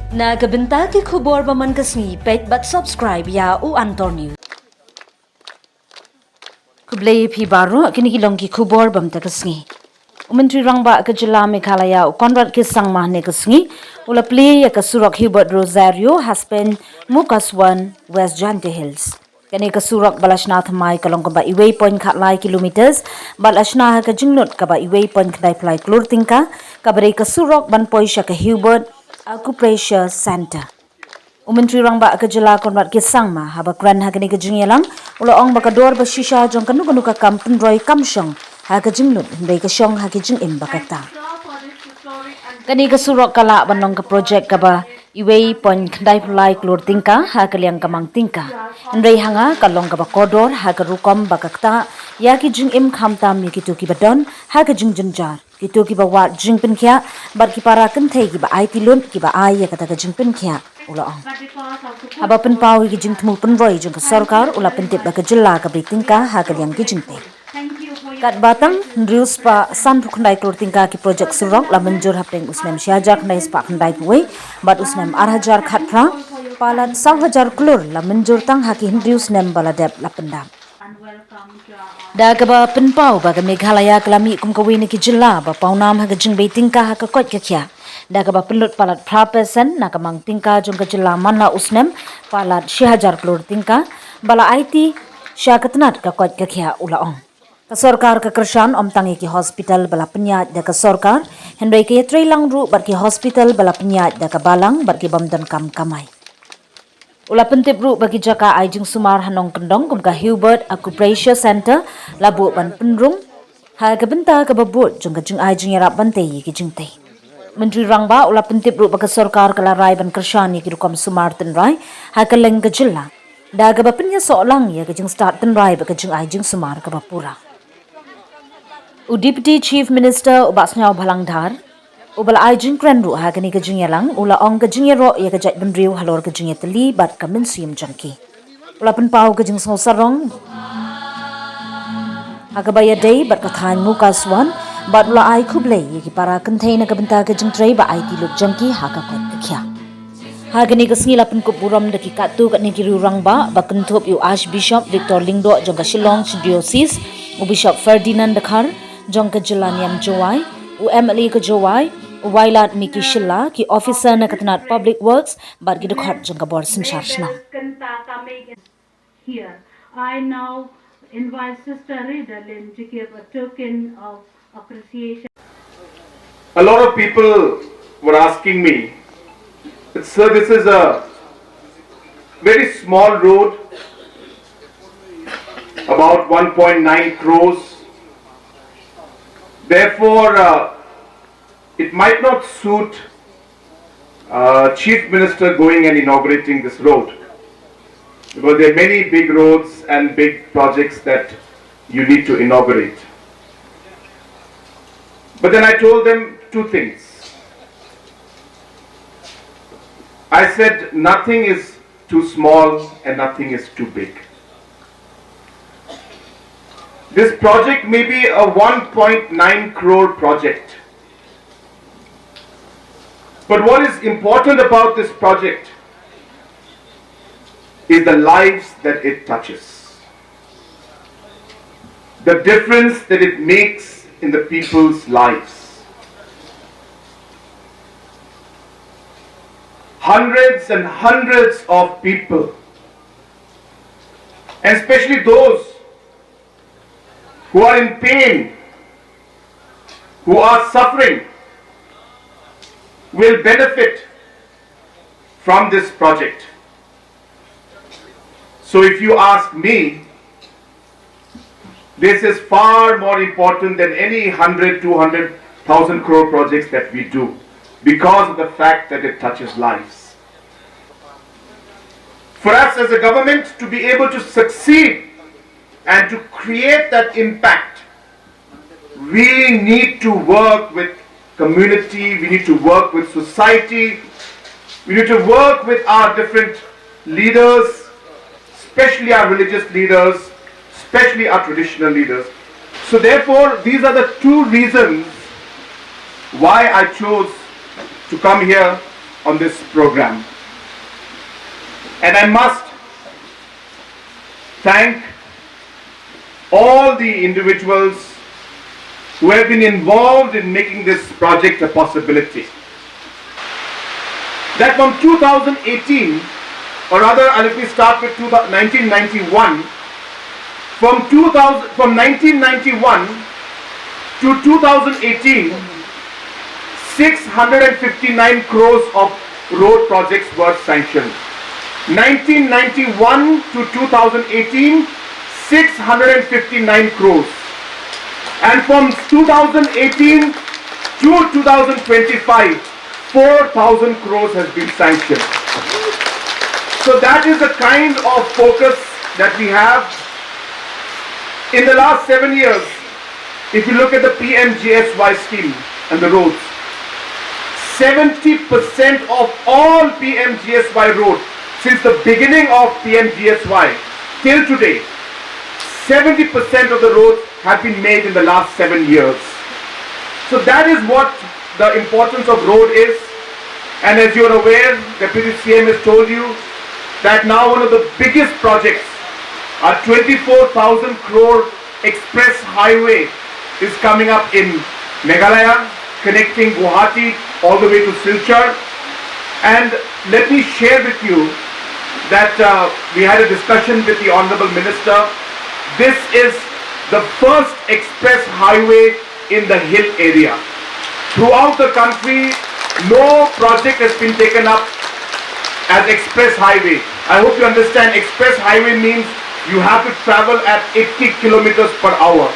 Nagabenta ki khubor ba man kasni pet but subscribe ya u Antor News. Kublay phi baru kini kilong ki khubor bam ta kasni. Menteri Rangba ke Jila Meghalaya Konrad ke Sangmah ne kasni ula play ya kasurok Hubert Rosario Spein Mookaswan West Jante Hills. Kani kasurok balashnath mai kalong ka ba iway point khatlai kilometers balashna ka jingnut ka ba iway point kdai plai klur tingka kabare kasurok ban poisha ka Hubert Acupressure Center. Menteri Rangba ke Jila Konrad ke Sangmah haba kran hakani ke jingyalang ula ong bakador ba shisha jong kanu kanu ka kampun roy kamshong ha ka jingnut ndai ka shong ha ki jing im bakata. Kani ka surok kala banong ka project ka ba iway point kdai plai klur tingka ha ka liang kamang tingka ndai hanga kalong ka ba kodor ha ka rukom bakakta ya ki jing im khamtam mi ki tu ki badon ha ka jing jinjar ki tu ki ba wat jing pen kya bar ki para kan thai ki ba ai ti lun ki ba ai ya kata ka jing pen kya ula ong haba pen pau ki jing thmu pen roi jing ka Sorkar ula pen tip ba ka jilla ka britingka ha ka liang ki jing te kat batang rius pa san phukndai klor tingka ki project surok la manjur hapeng usnem syajak nai spa khandai puai bat usnem 8000 khatpra palat 1000 klor la manjur tang haki rius nem baladep la pendam da ka ba penpau ba ka Meghalaya klami kum ka wini ki jilla ba paunam ha ka jing be tingka ha ka kot ka kya da ka ba penlut palat prapesan na ka mang tingka jong ka jilla manna usnem palat 6000 klor tingka bala IT syakatnat ka kot ka kya ula ong ka Sorkar ka Kershan omtangi ki hospital bala penyat da ka Sorkar hendai ki trailang ru bar ki hospital bala penyat da ka balang bar ki bamdan kam kamai ula pentip ru bagi jaka aijing sumar hanong kendong kum ka Hubert Acupressure Center labu ban penrung ha ka benta ka babut jong ka jing aijing yarap bante ki jing te Menteri Rangba ula pentip ru bagi Sorkar kala rai ban Kershan ki rukom sumar ten rai ha ka leng ka jilla da ka ba penya solang ya ka jing start ten rai ba ka jing aijing sumar ka bapura Deputy Chief Minister Ubasnyau Bhalangdhar ubal aijing krenru ha kani ka jingyalang ula ong ka jingyaro ya ka jat benriu halor ka jingyatali bat ka minsium jangki ula penpau ka jing sarong ha ka baya day bat ka than Mookaswan bat ula ai khublei ya ki para kanthai na ka benta ka jing trei ba ai ti luk jangki ha ka kot ka khya ha kani ka sngi lapen ko buram da ki katu ka ni ki Rangba ba kanthop yu Archbishop Victor Lingdo jong ka Shillong Diocese u Bishop Ferdinand Dakhar jong ka Jilaniam Jowai u MLA ka Jowai Wailat Miki Shilla ki officer na katanat public works bar gi dokhat jong ka bor sinchar shna here I now invite Sister Redalyn to give a token of appreciation. A lot of people were asking me, sir, this is a very small road, about 1.9 crores. Therefore, it might not suit Chief Minister going and inaugurating this road, because there are many big roads and big projects that you need to inaugurate. But then I told them two things. I said nothing is too small and nothing is too big. This project may be a 1.9 crore project. But what is important about this project is the lives that it touches. The difference that it makes in the people's lives. Hundreds and hundreds of people, and especially those who are in pain, who are suffering, will benefit from this project. So if you ask me, this is far more important than any 100, 200,000 crore projects that we do, because of the fact that it touches lives. For us as a government to be able to succeed and to create that impact, we need to work with community, we need to work with society, we need to work with our different leaders, especially our religious leaders, especially our traditional leaders. So therefore, these are the two reasons why I chose to come here on this program. And I must thank all the individuals who have been involved in making this project a possibility. That from 2018, or rather, let me start with 1991. From 1991 to 2018, 659 crores of road projects were sanctioned. 1991 to 2018, 659 crores. And from 2018 to 2025, 4,000 crores has been sanctioned. So that is the kind of focus that we have. In the last 7 years, if you look at the PMGSY scheme and the roads, 70% of all PMGSY roads since the beginning of PMGSY till today, 70% of the roads have been made in the last 7 years. So that is what the importance of road is. And as you are aware, Deputy CM has told you that now one of the biggest projects, a 24,000 crore express highway, is coming up in Meghalaya, connecting Guwahati all the way to Silchar. And let me share with you that we had a discussion with the Honorable Minister. This is the first express highway in the hill area. Throughout the country, no project has been taken up as express highway. I hope you understand, express highway means you have to travel at 80 kilometers per hour.